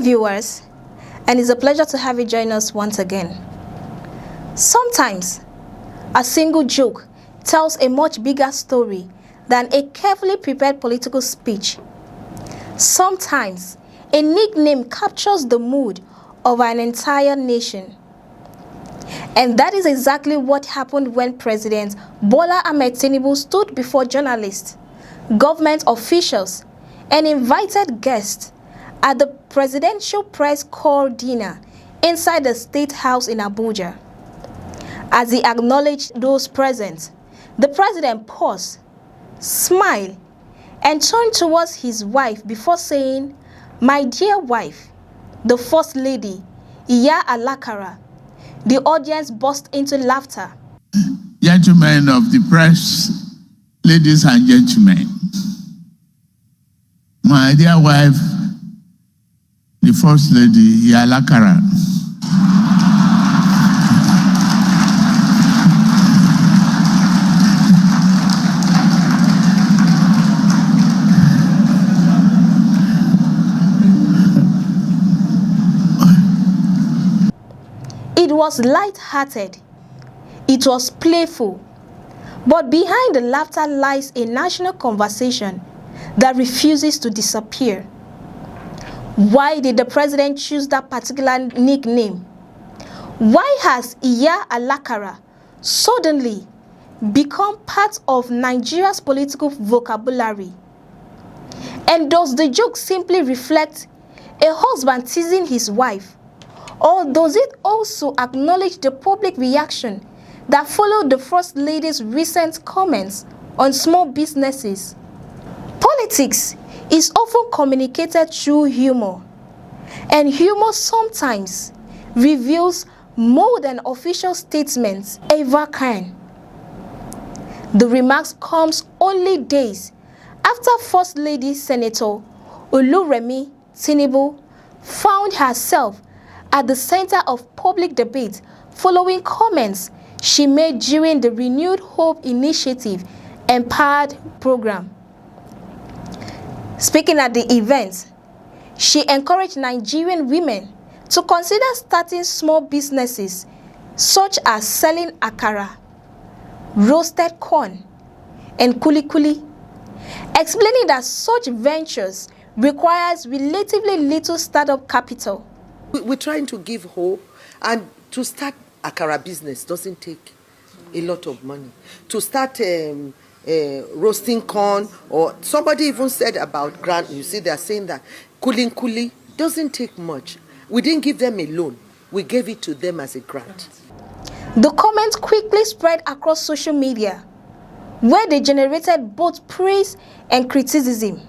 viewers, and it's a pleasure to have you join us once again. Sometimes, a single joke tells a much bigger story than a carefully prepared political speech. Sometimes, a nickname captures the mood of an entire nation. And that is exactly what happened when President Bola Ahmed Tinubu stood before journalists, government officials, and invited guests at the Presidential Press Corps dinner inside the State House in Abuja. As he acknowledged those present, the president paused, smiled, and turned towards his wife before saying, "My dear wife, the First Lady, Iya Alakara." The audience burst into laughter. Gentlemen of the press, ladies and gentlemen, my dear wife, the First Lady, Iya Alakara. It was light-hearted, it was playful, but behind the laughter lies a national conversation that refuses to disappear. Why did the president choose that particular nickname? Why has Iya Alakara suddenly become part of Nigeria's political vocabulary? And does the joke simply reflect a husband teasing his wife? Or does it also acknowledge the public reaction that followed the First Lady's recent comments on small businesses? Politics is often communicated through humor, and humor sometimes reveals more than official statements ever can. The remarks comes only days after First Lady Senator Oluremi Tinubu found herself at the center of public debate following comments she made during the Renewed Hope Initiative Empowered program. Speaking at the event, she encouraged Nigerian women to consider starting small businesses such as selling akara, roasted corn, and kuli-kuli, explaining that such ventures requires relatively little startup capital. We're trying to give hope, and to start akara business doesn't take a lot of money. To start roasting corn, or somebody even said about grant, you see they're saying that kuli doesn't take much. We didn't give them a loan, we gave it to them as a grant. The comments quickly spread across social media, where they generated both praise and criticism.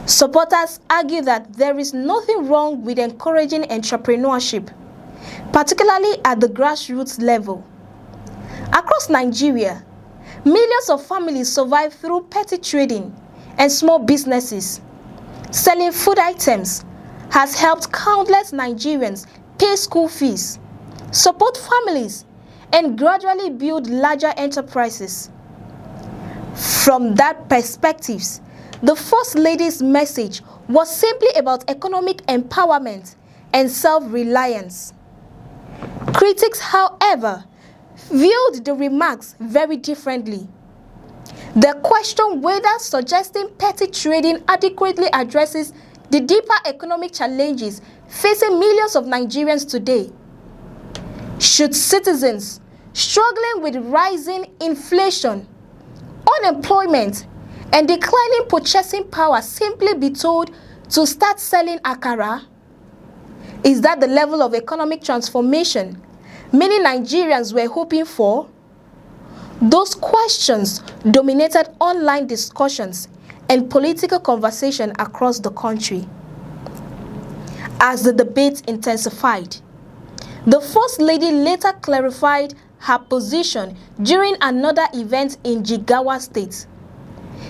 Supporters argue that there is nothing wrong with encouraging entrepreneurship, particularly at the grassroots level. Across Nigeria, millions of families survive through petty trading and small businesses. Selling food items has helped countless Nigerians pay school fees, support families, and gradually build larger enterprises. From that perspective, the First Lady's message was simply about economic empowerment and self-reliance. Critics, however, viewed the remarks very differently. They questioned whether suggesting petty trading adequately addresses the deeper economic challenges facing millions of Nigerians today. Should citizens struggling with rising inflation, unemployment, and declining purchasing power simply be told to start selling akara? Is that the level of economic transformation many Nigerians were hoping for? Those questions dominated online discussions and political conversation across the country. As the debate intensified, the First Lady later clarified her position during another event in Jigawa State.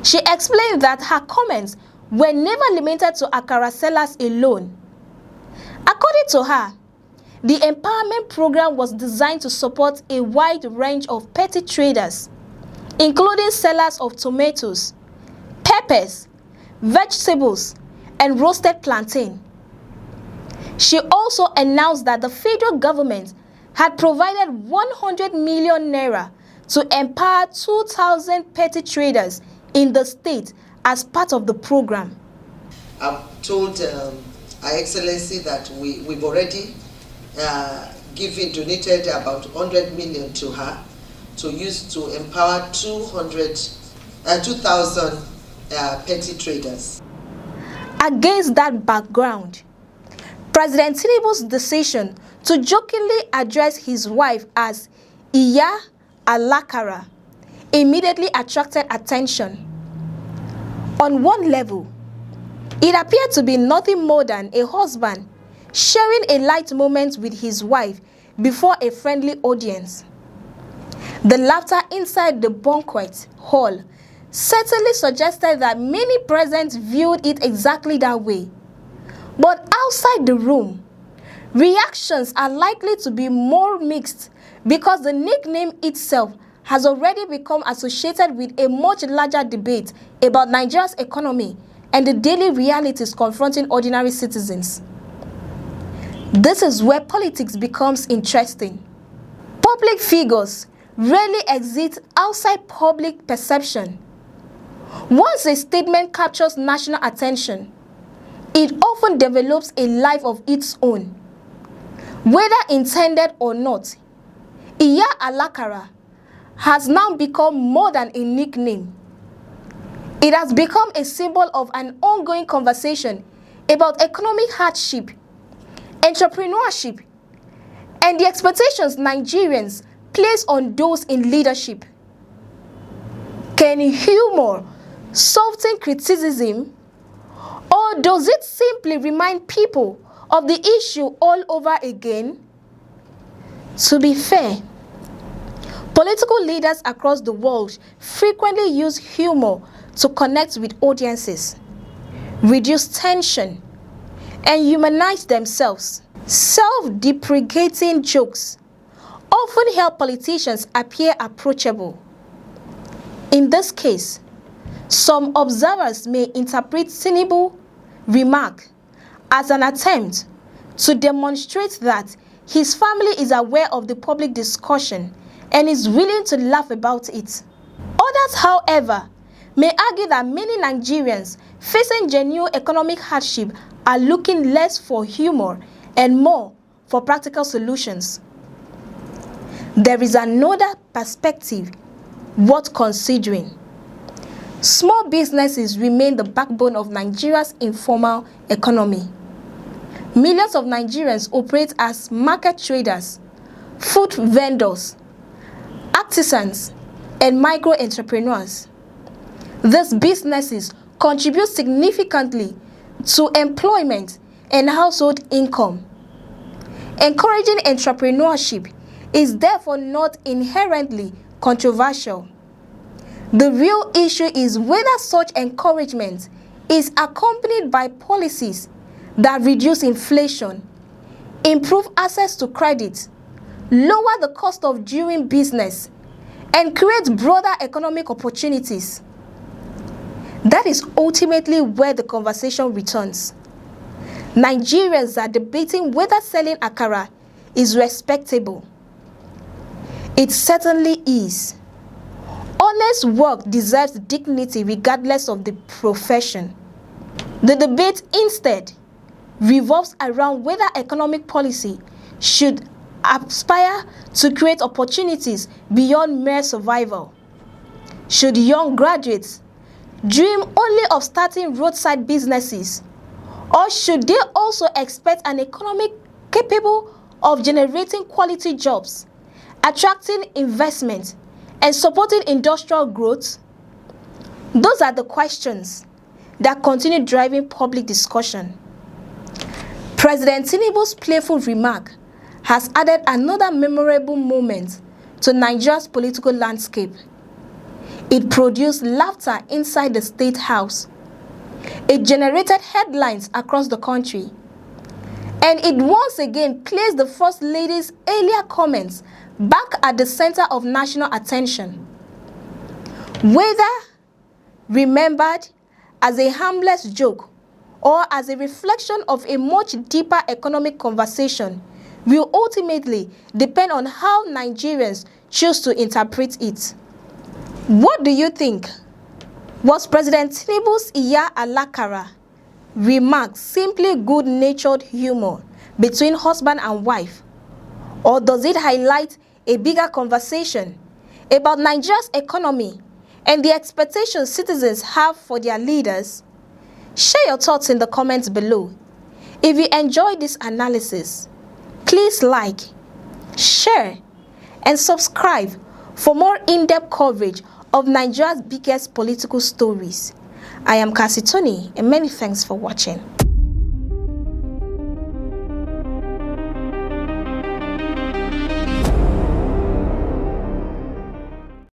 She explained that her comments were never limited to akara sellers alone. According to her, the empowerment program was designed to support a wide range of petty traders, including sellers of tomatoes, peppers, vegetables, and roasted plantain. She also announced that the federal government had provided 100 million naira to empower 2,000 petty traders in the state as part of the program. I've told Her Excellency that we've already donated about 100 million to her to use to empower 2,000 petty traders. Against that background, President Tinubu's decision to jokingly address his wife as Iya Alakara immediately attracted attention. On one level, it appeared to be nothing more than a husband sharing a light moment with his wife before a friendly audience. The laughter inside the banquet hall certainly suggested that many present viewed it exactly that way. But outside the room, reactions are likely to be more mixed because the nickname itself has already become associated with a much larger debate about Nigeria's economy and the daily realities confronting ordinary citizens. This is where politics becomes interesting. Public figures rarely exist outside public perception. Once a statement captures national attention, it often develops a life of its own. Whether intended or not, Iya Alakara has now become more than a nickname. It has become a symbol of an ongoing conversation about economic hardship, entrepreneurship, and the expectations Nigerians place on those in leadership. Can humor soften criticism, or does it simply remind people of the issue all over again? To be fair, political leaders across the world frequently use humor to connect with audiences, reduce tension, and humanize themselves. Self-deprecating jokes often help politicians appear approachable. In this case, some observers may interpret Tinubu's remark as an attempt to demonstrate that his family is aware of the public discussion and is willing to laugh about it. Others, however, may argue that many Nigerians facing genuine economic hardship are looking less for humor and more for practical solutions. There is another perspective worth considering. Small businesses remain the backbone of Nigeria's informal economy. Millions of Nigerians operate as market traders, food vendors, artisans, and micro-entrepreneurs. These businesses contribute significantly to employment and household income. Encouraging entrepreneurship is therefore not inherently controversial. The real issue is whether such encouragement is accompanied by policies that reduce inflation, improve access to credit, lower the cost of doing business, and create broader economic opportunities. That is ultimately where the conversation returns. Nigerians are debating whether selling akara is respectable. It certainly is. Honest work deserves dignity regardless of the profession. The debate instead revolves around whether economic policy should aspire to create opportunities beyond mere survival. Should young graduates dream only of starting roadside businesses, or should they also expect an economy capable of generating quality jobs, attracting investment, and supporting industrial growth? Those are the questions that continue driving public discussion. President Tinubu's playful remark has added another memorable moment to Nigeria's political landscape. It produced laughter inside the State House. It generated headlines across the country. And it once again placed the First Lady's earlier comments back at the center of national attention. Whether remembered as a harmless joke or as a reflection of a much deeper economic conversation will ultimately depend on how Nigerians choose to interpret it. What do you think? Was President Tinubu's Iya Alakara remark simply good-natured humor between husband and wife? Or does it highlight a bigger conversation about Nigeria's economy and the expectations citizens have for their leaders? Share your thoughts in the comments below. If you enjoyed this analysis, please like, share, and subscribe for more in-depth coverage of Nigeria's biggest political stories. I am Cassie Tony, and many thanks for watching.